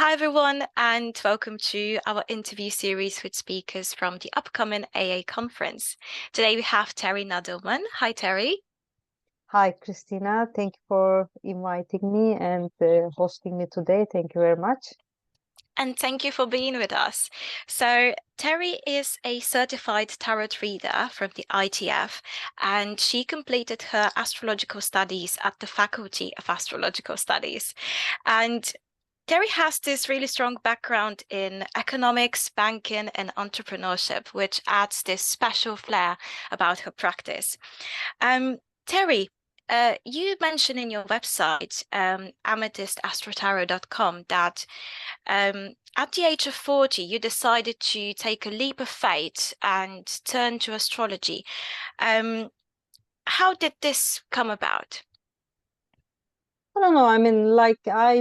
Hi, everyone, and welcome to our interview series with speakers from the upcoming AA conference. Today we have Terry Nadelman. Hi, Terry. Hi, Christina. Thank you for inviting me and hosting me today. Thank you very much. And thank you for being with us. So, Terry is a certified tarot reader from the ITF, and she completed her astrological studies at the Faculty of Astrological Studies. And Terry has this really strong background in economics, banking, and entrepreneurship, which adds this special flair about her practice. Terry, you mentioned in your website, amethystastrology.com, that at the age of 40, you decided to take a leap of faith and turn to astrology. How did this come about? I don't know. I mean, like I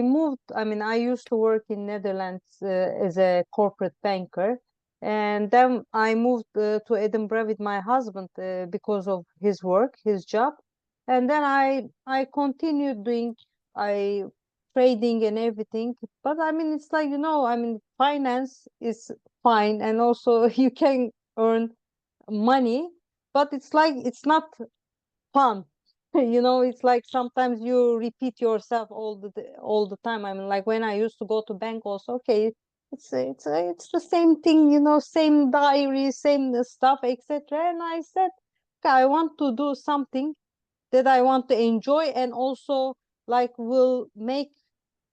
used to work in Netherlands as a corporate banker. And then I moved to Edinburgh with my husband because of his work, his job. And then I continued doing I trading and everything. But I mean, it's like, finance is fine. And also you can earn money, but it's like it's not fun. It's like sometimes you repeat yourself all the time. I mean, like when I used to go to bank also, okay, it's the same thing, same diary, same stuff, etc. And I said, okay, I want to do something that I want to enjoy and also like will make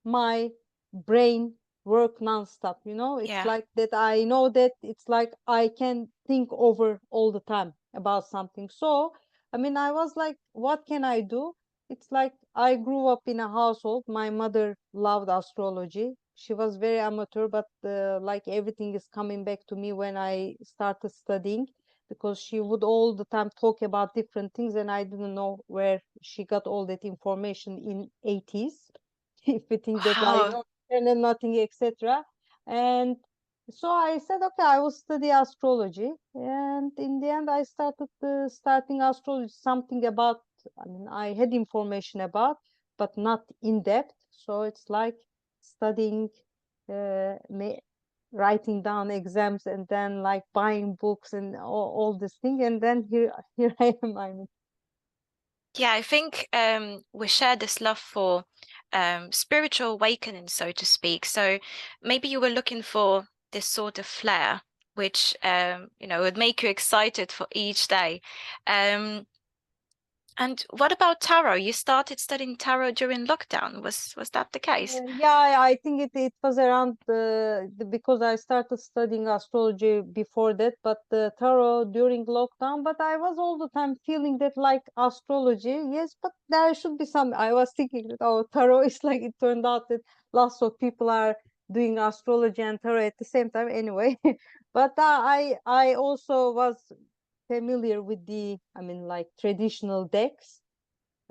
my brain work nonstop. It's Yeah. like that. I know that it's like I can think over all the time about something. So I mean, I was like, what can I do? It's like I grew up in a household. My mother loved astrology. She was very amateur, but like everything is coming back to me when I started studying, because she would all the time talk about different things and I didn't know where she got all that information in 80s. If you think that I Wow. know and then nothing, etc. And so I said, okay, I will study astrology. And in the end, I started starting astrology, something about, I mean, I had information about, but not in depth. So it's like studying, writing down exams and then like buying books and all this thing. And then here I am. I mean, Yeah, I think we share this love for spiritual awakening, so to speak. So maybe you were looking for this sort of flair, which would make you excited for each day. Um, and what about tarot? You started studying tarot during lockdown. Was that the case? Yeah, I think it was around because I started studying astrology before that, but the tarot during lockdown. But I was all the time feeling that like astrology, yes, but there should be some. I was thinking that oh, tarot is like it turned out that lots of people are doing astrology and tarot at the same time. Anyway, but I also was familiar with the, I mean, like traditional decks,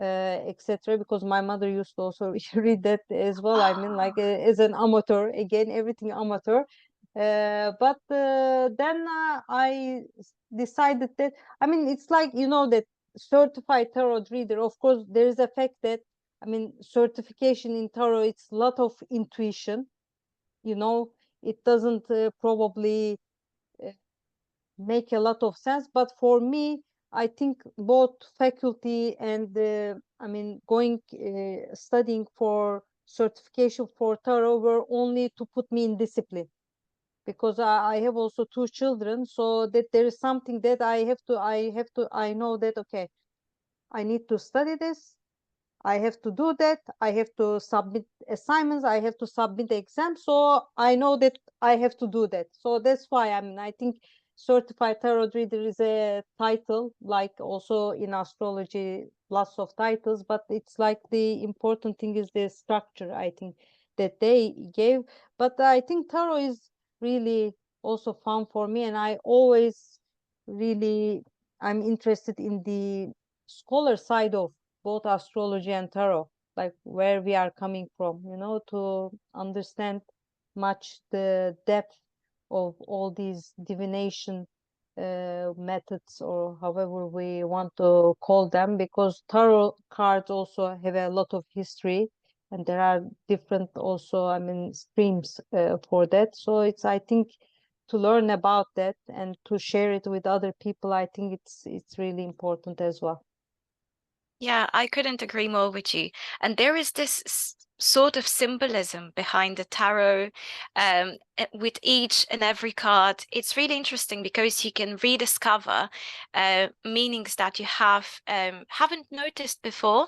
etc. Because my mother used to also read that as well. I mean, like as an amateur, again, everything amateur. But then decided that, I mean, it's like, that certified tarot reader, of course, there is a fact that, I mean, certification in tarot, it's a lot of intuition, you know, it doesn't probably uh, make a lot of sense. But for me, I think both faculty and I mean going studying for certification for tarot were only to put me in discipline, because I have also two children, so that there is something that I know that okay, I need to study this, I have to do that, I have to submit assignments, I have to submit exams. So I know that I have to do that. So that's why, I mean, I think certified tarot reader is a title, like also in astrology, lots of titles, but it's like the important thing is the structure, I think, that they gave. But I think tarot is really also fun for me, and I always really, I'm interested in the scholar side of both astrology and tarot, like where we are coming from, to understand much the depth of all these divination methods, or however we want to call them, because tarot cards also have a lot of history, and there are different also, I mean, streams for that. So it's, I think, to learn about that and to share it with other people, I think it's really important as well. Yeah, I couldn't agree more with you. And there is this sort of symbolism behind the tarot, with each and every card. It's really interesting because you can rediscover meanings that you haven't noticed before.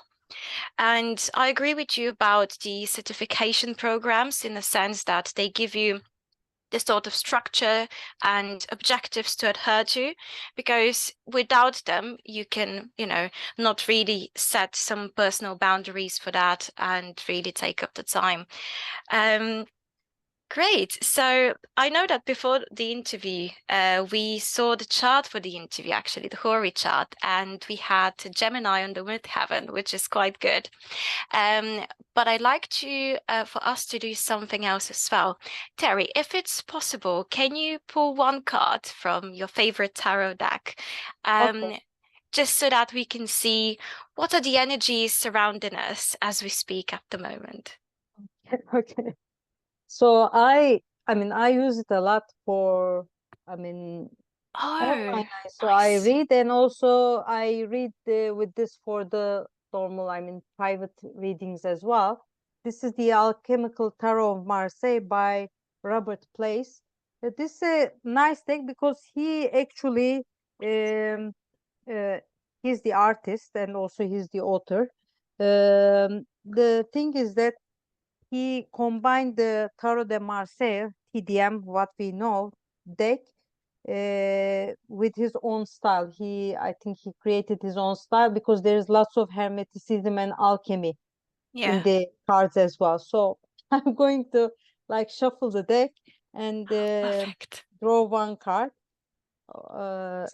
And I agree with you about the certification programs in the sense that they give you the sort of structure and objectives to adhere to, because without them you can, not really set some personal boundaries for that and really take up the time. um Great. So I know that before the interview, we saw the chart for the interview, actually, the Hori chart, and we had Gemini on the midheaven, which is quite good. But I'd like to for us to do something else as well. Terry, if it's possible, can you pull one card from your favorite tarot deck? Okay. Just so that we can see what are the energies surrounding us as we speak at the moment. Okay. So I mean, I use it a lot for, I mean, Oh, online. So I nice. read, and also I read with this for the normal, I mean, private readings as well. This is the Alchemical Tarot of Marseille by Robert Place. This is a nice deck because he actually, um, uh, he's the artist and also he's the author. The thing is that he combined the Tarot de Marseille, TDM, what we know, deck, with his own style. I think he created his own style because there's lots of hermeticism and alchemy in Yeah. the cards as well. So I'm going to like shuffle the deck and Perfect. draw one card,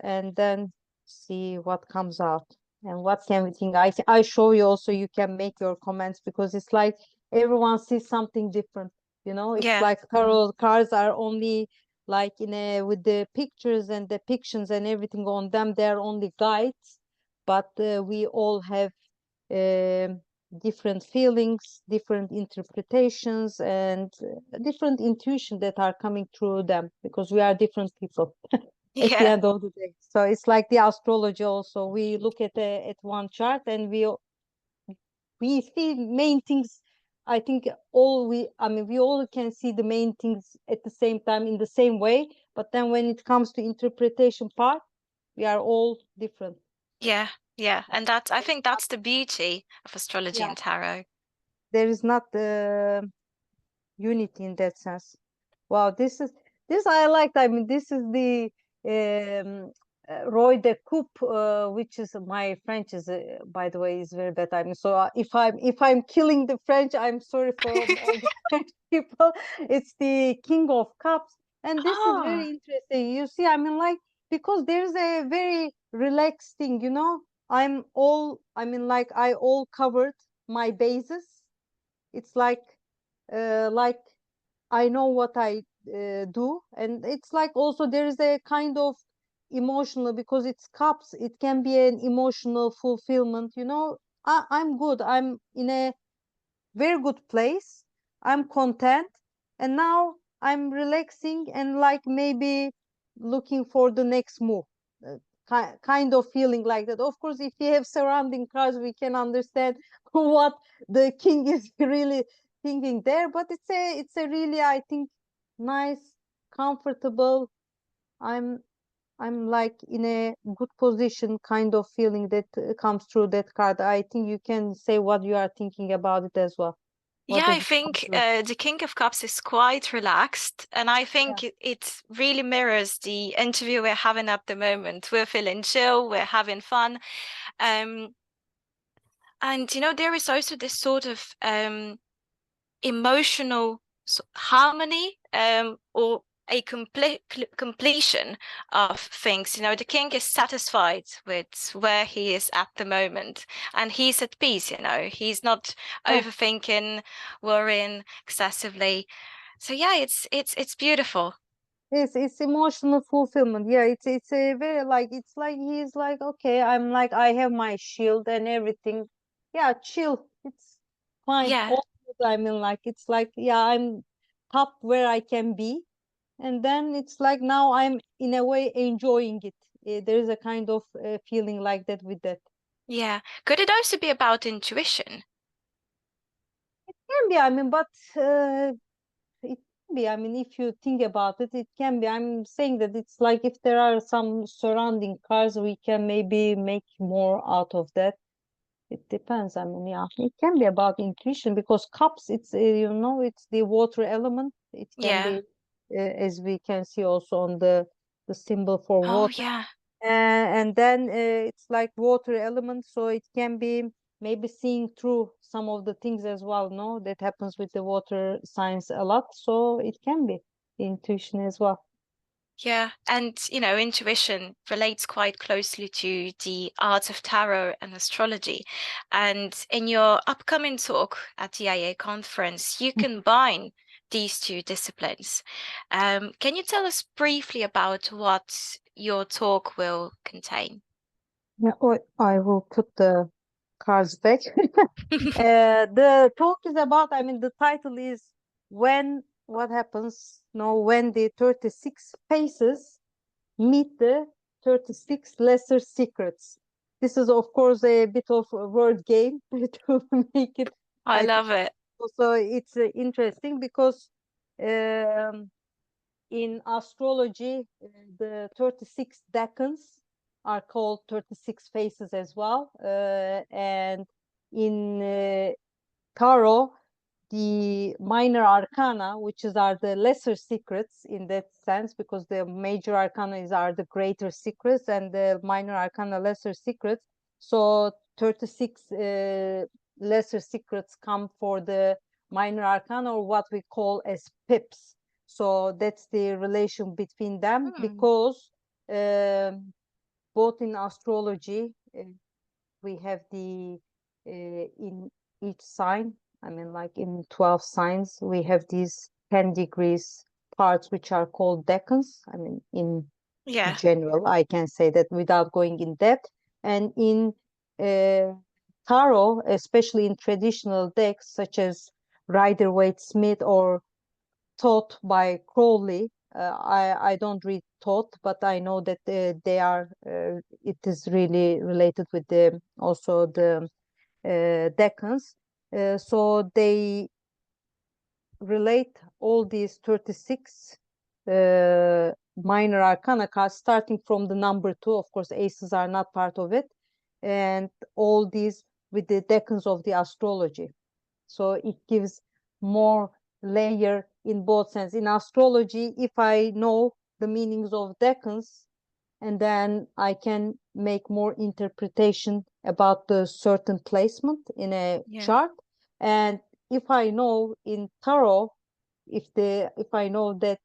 and then see what comes out and what can we think. I show you also, you can make your comments because it's like everyone sees something different. It's Yeah. like tarot cards are only like in a with the pictures and depictions and everything on them, they're only guides, but we all have um different feelings, different interpretations, and different intuition that are coming through them because we are different people at the Yeah. end of the day. So it's like the astrology also. We look at one chart and we see main things. I think I mean, we all can see the main things at the same time in the same way. But then when it comes to interpretation part, we are all different. Yeah. Yeah. And I think that's the beauty of astrology Yeah, and tarot. there is not unity in that sense. Wow, this I liked. I mean, this is the um, Roy de Coupe, which is my French is, by the way, is very bad. I mean, so if I'm killing the French, I'm sorry from all the French people. It's the King of Cups, and this is Oh, very interesting. You see, I mean, like because there's a very relaxed thing. I mean, like I all covered my bases. It's like I know what I do, and it's like also there is a kind of emotional because it's cups. It can be an emotional fulfillment. I'm good. I'm in a very good place. I'm content, and now I'm relaxing and like maybe looking for the next move. Kind of feeling like that. Of course, if we have surrounding cars, we can understand what the king is really thinking there. But it's a really, I think, nice, comfortable. I'm I'm like in a good position kind of feeling that comes through that card. I think you can say what you are thinking about it as well. What yeah, I does it come think through? the King of Cups is quite relaxed, and I Yeah. think it really mirrors the interview we're having at the moment. We're feeling chill, we're having fun. Um, and there is also this sort of emotional harmony, or a completion of things. The king is satisfied with where he is at the moment, and he's at peace. He's not Yeah. overthinking, worrying excessively. So yeah, it's beautiful. It's emotional fulfillment. Yeah, it's a very like it's like he's like, okay, I'm like I have my shield and everything. Yeah, chill. It's fine. Yeah. All I mean, like it's like, yeah, I'm top where I can be, and then it's like now I'm in a way enjoying it. There is a kind of feeling like that with that. Yeah. Could it also be about intuition? Can be, I mean, but it can be. I mean, if you think about it, it can be. I'm saying that it's like if there are some surrounding cars, we can maybe make more out of that. It depends. I mean, yeah, it can be about intuition because cups, it's it's the water element. It can Yeah. be, as we can see also on the symbol for Oh, water. yeah. And then it's like water element, so it can be maybe seeing through some of the things as well, no, that happens with the water signs a lot, so it can be intuition as well. Yeah, and intuition relates quite closely to the art of tarot and astrology. And in your upcoming talk at the IA conference, you combine these two disciplines. Can you tell us briefly about what your talk will contain? Yeah, I will put the cards back. The talk is about, I mean, the title is when what happens, no, when the 36 faces meet the 36 lesser secrets. This is, of course, a bit of a word game to make it, I I think. love it. Also, it's interesting because um, in astrology, the 36 decans are called 36 faces as well. And in tarot, the minor arcana, which is are the lesser secrets in that sense, because the major arcana is are the greater secrets and the minor arcana lesser secrets. So 36 lesser secrets come for the minor arcana, or what we call as pips. So that's the relation between them, Hmm. because both in astrology we have the in each sign, I mean, like in 12 signs, we have these 10 degrees parts, which are called decans. I mean, in Yeah, general, I can say that without going in depth. And in uh, tarot, especially in traditional decks such as Rider Waite Smith or Thought by Crowley. I don't read Thought, but I know that they are. It is really related with the also the decans. So they relate all these 36 minor arcana cards, starting from the number 2. Of course, aces are not part of it, and all these with the decans of the astrology. So it gives more layer in both sense. In astrology, if I know the meanings of decans, and then I can make more interpretation about the certain placement in a yeah, chart. And if I know in tarot, if I know that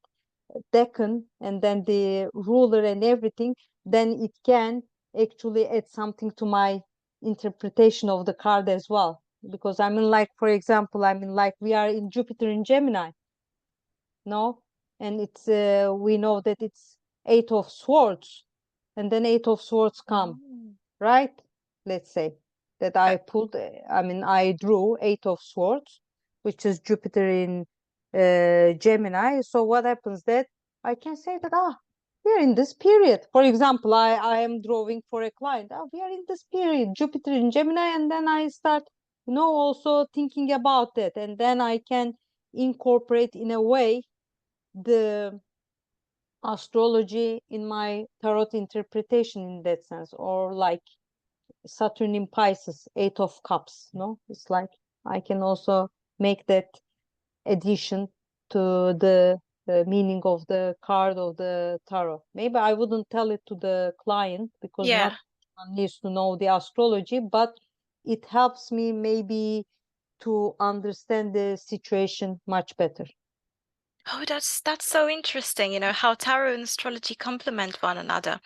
decan and then the ruler and everything, then it can actually add something to my interpretation of the card as well. Because I mean, like, for example, I mean, like, we are in Jupiter in Gemini, no, and it's we know that it's Eight of Swords, and then Eight of Swords come, mm, right? Let's say that uh, I pulled, I mean, I drew Eight of Swords, which is Jupiter in Gemini. So what happens that I can say that, we are in this period. For example, I am drawing for a client. We are in this period, Jupiter in Gemini, and then I start, also thinking about that, and then I can incorporate in a way the astrology in my tarot interpretation in that sense, or like Saturn in Pisces, Eight of Cups. No, it's like I can also make that addition to the meaning of the card of the tarot. Maybe I wouldn't tell it to the client because not yeah. everyone needs to know the astrology, but it helps me maybe to understand the situation much better. Oh, that's so interesting, how tarot and astrology complement one another.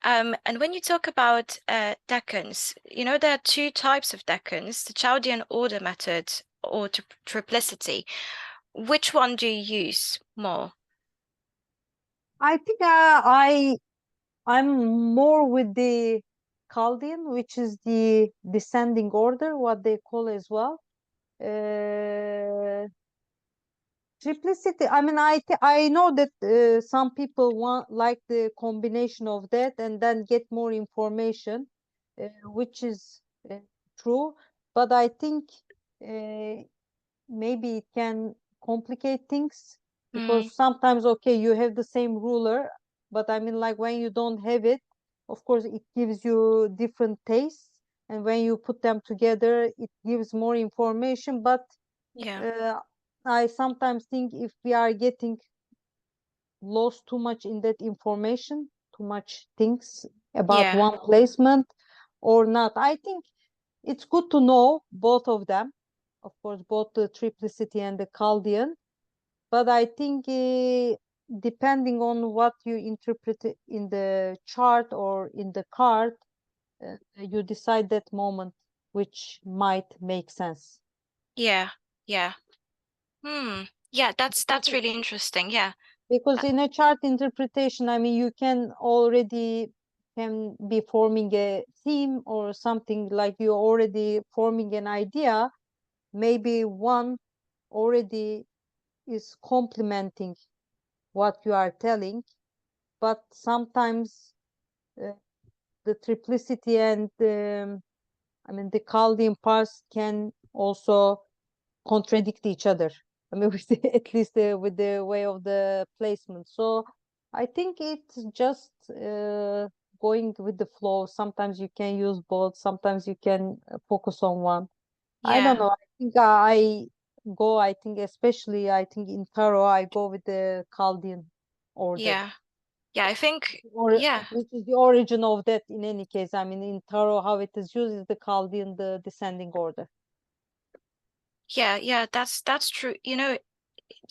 And when you talk about decans, there are two types of decans, the Chaldean order method or triplicity. Which one do you use more? I think I'm more with the Chaldean, which is the descending order, what they call as well. Triplicity. I mean, I know that some people want like the combination of that and then get more information, which is true. But I think uh, maybe it can complicate things Mm, because sometimes, okay, you have the same ruler, but I mean, like when you don't have it, of course, it gives you different tastes, and when you put them together, it gives more information. But yeah, uh, I sometimes think if we are getting lost too much in that information, too much things about yeah, one placement or not. I think it's good to know both of them, of course, both the triplicity and the Chaldean. But I think depending on what you interpret in the chart or in the card, you decide that moment which might make sense. yeah, yeah. Hmm. Yeah, that's Because really interesting. Yeah. Because Uh, in a chart interpretation, I mean, you can be forming a theme or something like you're already forming an idea. Maybe one already is complementing what you are telling, but sometimes uh, the triplicity and I mean the Chaldean parts can also contradict each other. I mean, at least with the way of the placement. So I think it's just going with the flow. Sometimes you can use both. Sometimes you can focus on one. I don't yeah, know. I think I go. I think especially I think in tarot I go with the Chaldean order, yeah, yeah. I think, or yeah, which is the origin of that. In any case, I mean in tarot how it is used is the Chaldean, the descending order. yeah, yeah. That's true.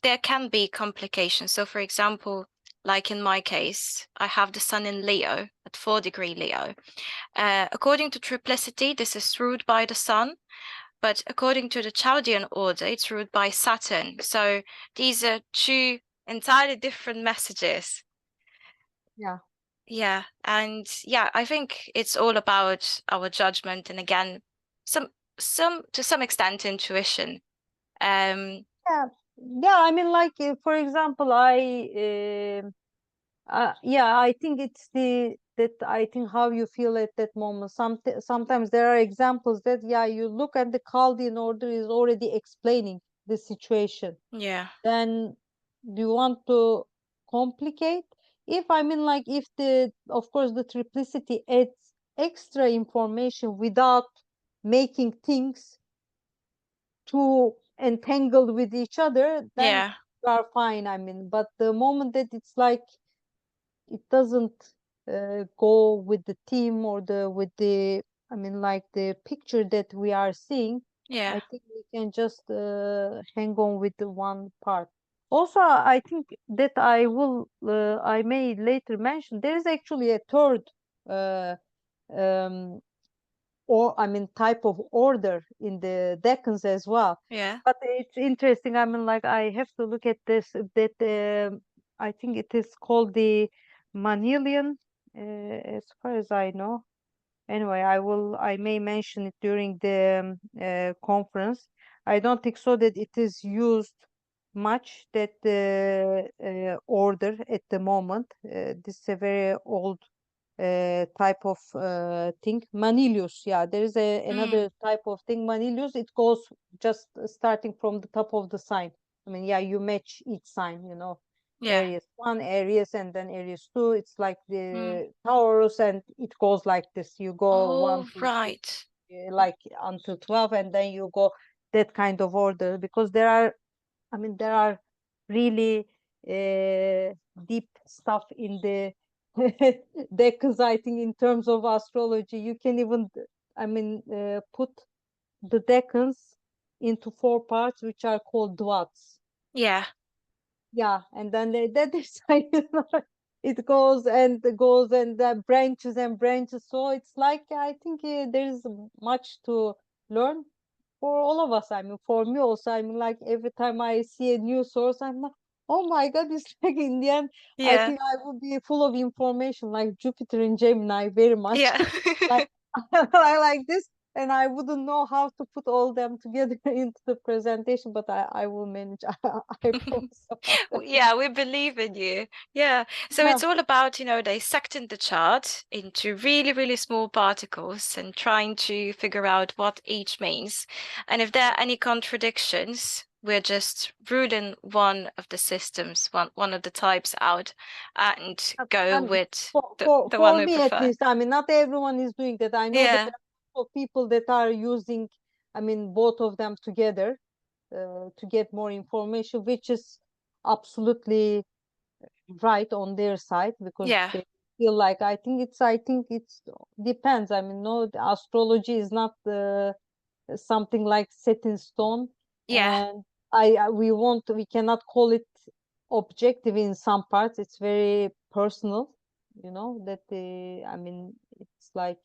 There can be complications. So, for example, like in my case, I have the sun in Leo at 4-degree Leo. According to triplicity, this is ruled by the sun, but according to the Chaldean order, it's ruled by Saturn. So these are two entirely different messages. Yeah. Yeah, and yeah, I think it's all about our judgment and again, some some to some extent intuition. Um, Yeah, yeah. I mean, like for example, yeah, I think it's the that I think how you feel at that moment. Sometimes there are examples that yeah, you look at the Chaldean order is already explaining the situation. yeah, Then do you want to complicate? If I mean, like if the of course the triplicity adds extra information without making things too entangled with each other, then yeah, you are fine. I mean, but the moment that it's like it doesn't go with the theme or the with the I mean like the picture that we are seeing, yeah. I think we can just hang on with the one part. Also, I think that I may later mention there is actually a third uh, um, or I mean type of order in the Decans as well. Yeah. But it's interesting. I mean, like I have to look at this. That I think it is called the Manilian, as far as I know. Anyway, I may mention it during the conference. I don't think so that it is used much that order at the moment. This is a very old type of thing. Manilius, yeah, there is Mm, another type of thing. Manilius, it goes just starting from the top of the sign. I mean, yeah, you match each sign, yeah. Aries 1, Aries, and then Aries 2. It's like Mm. the Taurus, and it goes like this. You go one, Oh, two, three, right. like until 12, and then you go that kind of order because I mean, there are really deep stuff in the decans. I think in terms of astrology, you can even, I mean, put the decans into four parts, which are called dwats. Yeah, Yeah, and then that is like, it goes and branches and branches. So it's like I think there's much to learn for all of us. I mean, for me also, I mean, like every time I see a new source, I'm like, oh my God, it's like in the end, I yeah, think I would be full of information, like Jupiter and Gemini, very much. yeah. Like I like this. and I wouldn't know how to put all them together into the presentation, but I will manage. I promise about that. Yeah, we believe in you. Yeah. So Yeah. it's all about, dissecting the chart into really, really small particles and trying to figure out what each means. And if there are any contradictions, we're just ruling one of the systems, one of the types out, and I go mean, with for, the, for the one for we me at prefer. least, I mean, not everyone is doing that. I know that Yeah. there are people that are using, I mean, both of them together to get more information, which is absolutely right on their side because Yeah. they feel like I think it's depends. I mean, no, the astrology is not something like set in stone, Yeah. and we cannot call it objective in some parts. It's very personal, that the I mean it's like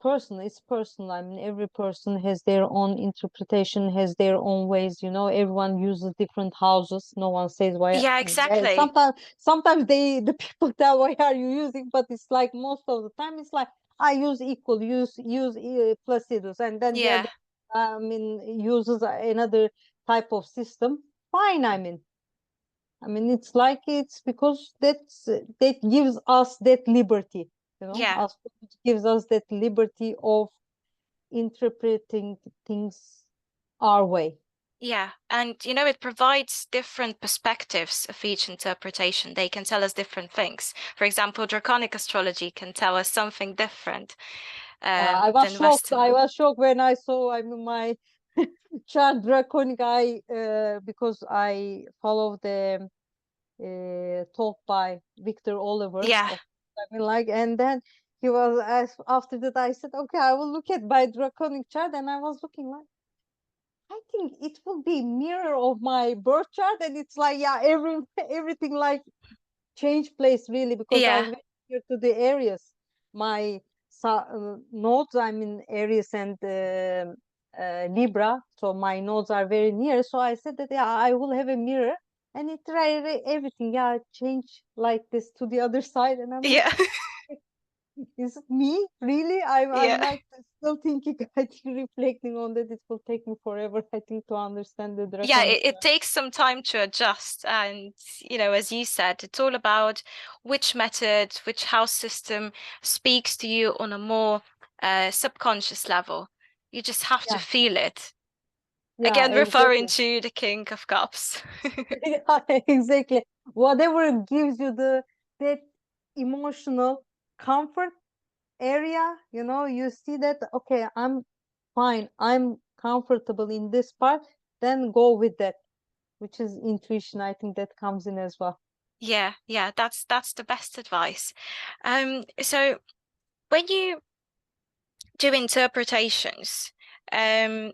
personal, it's personal. I mean, every person has their own interpretation, has their own ways, everyone uses different houses. No one says why. Yeah, Yeah, exactly. sometimes the people tell why are you using, but it's like most of the time it's like I use equal, use placidus, and then the Yeah. other I mean uses another type of system. Fine, I mean, it's like it's because that gives us that liberty, Yeah. us gives us that liberty of interpreting things our way. Yeah, and it provides different perspectives of each interpretation. They can tell us different things. For example, Draconic astrology can tell us something different I was than shocked. Western. I was shocked when I saw, I mean, my chart draconic guy because I follow the talk by Victor Oliver. Yeah, I mean, like, and then he was after that. I said, okay, I will look at my draconic chart, and I was looking like. I think it will be mirror of my birth chart, and it's like yeah, everything like change place really because yeah, I'm very near to the areas. My nodes, I'm in Aries and Libra, so my nodes are very near. So I said that yeah, I will have a mirror, and everything yeah change like this to the other side, and I'm like yeah, is it me? Really? I'm yeah. like still thinking, I think reflecting on that, it will take me forever, I think, to understand the Yeah, draconic it chart. takes some time to adjust. And, as you said, it's all about which method, which house system speaks to you on a more subconscious level. You just have to Yeah, feel it. yeah, Again, referring exactly. to the King of Cups. Yeah, exactly. Whatever gives you that emotional comfort area, you see that okay, I'm fine, I'm comfortable in this part, then go with that, which is intuition. I think that comes in as well. Yeah, yeah, that's the best advice. So when you do interpretations, um,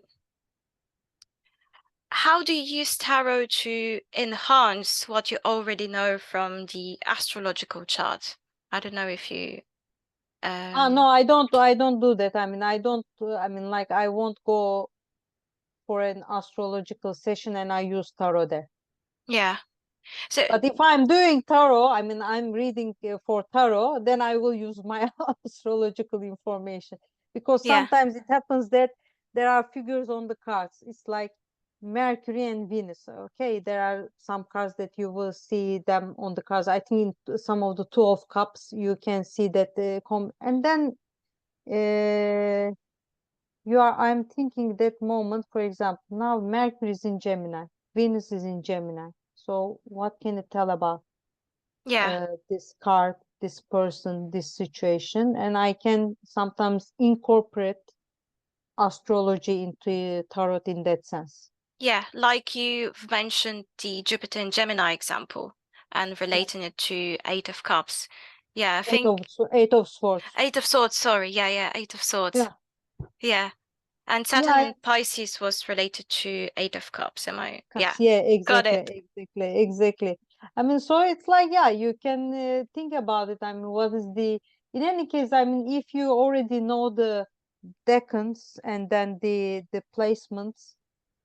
how do you use tarot to enhance what you already know from the astrological chart? I don't know if you No, um I don't do that. I mean, like I won't go for an astrological session and I use tarot there. yeah. So But if I'm doing tarot, I mean, I'm reading for tarot, then I will use my astrological information because yeah, sometimes it happens that there are figures on the cards. It's like Mercury and Venus. Okay, there are some cards that you will see them on the cards. I think in some of the Two of Cups, you can see that and then uh, I'm thinking that moment, for example, now Mercury is in Gemini, Venus is in Gemini. So what can it tell about yeah, this card, this person, this situation? And I can sometimes incorporate astrology into tarot in that sense. yeah. Like you've mentioned the Jupiter and Gemini example and Yeah. relating it to Eight of Cups. Yeah, I Eight think of Eight of Swords. Eight of Swords, sorry. Yeah, yeah, Eight of Swords. Yeah. Yeah. And Saturn Yeah, in Pisces was related to Eight of Cups. Am I? Yeah, cups. Yeah, got exactly, it. exactly. I mean, so it's like, yeah, you can think about it. I mean, in any case, I mean, if you already know the decans and then the placements,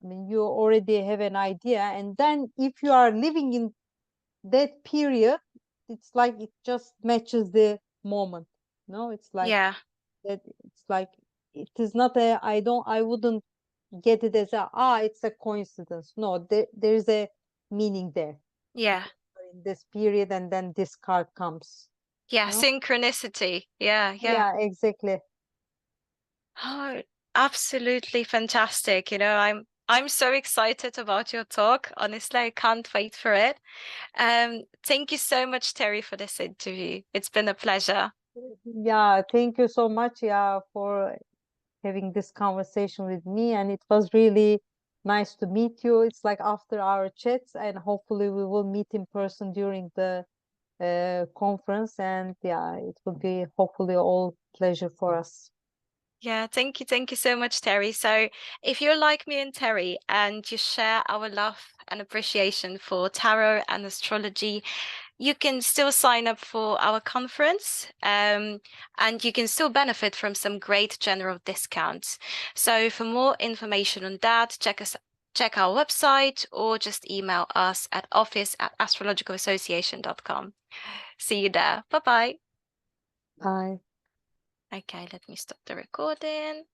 I mean, you already have an idea. And then if you are living in that period, it's like it just matches the moment. No, it's like Yeah, that it's like it is not I wouldn't get it as it's a coincidence. No, there's a meaning there. Yeah. In this period, and then this card comes. Yeah, You know? synchronicity. Yeah, yeah. Yeah, exactly. Oh, absolutely fantastic. I'm so excited about your talk. Honestly, I can't wait for it. Thank you so much, Terry, for this interview. It's been a pleasure. Yeah, thank you so much, yeah, for having this conversation with me, and it was really nice to meet you. It's like after our chats, and hopefully we will meet in person during the conference, and yeah, it will be hopefully all pleasure for us. Yeah, thank you. Thank you so much, Terry. So, if you're like me and Terry and you share our love and appreciation for tarot and astrology, you can still sign up for our conference, and you can still benefit from some great general discounts. So, for more information on that, check our website or just email us at office@astrologicalassociation.com. See you there. Bye bye. Bye. Okay, let me stop the recording.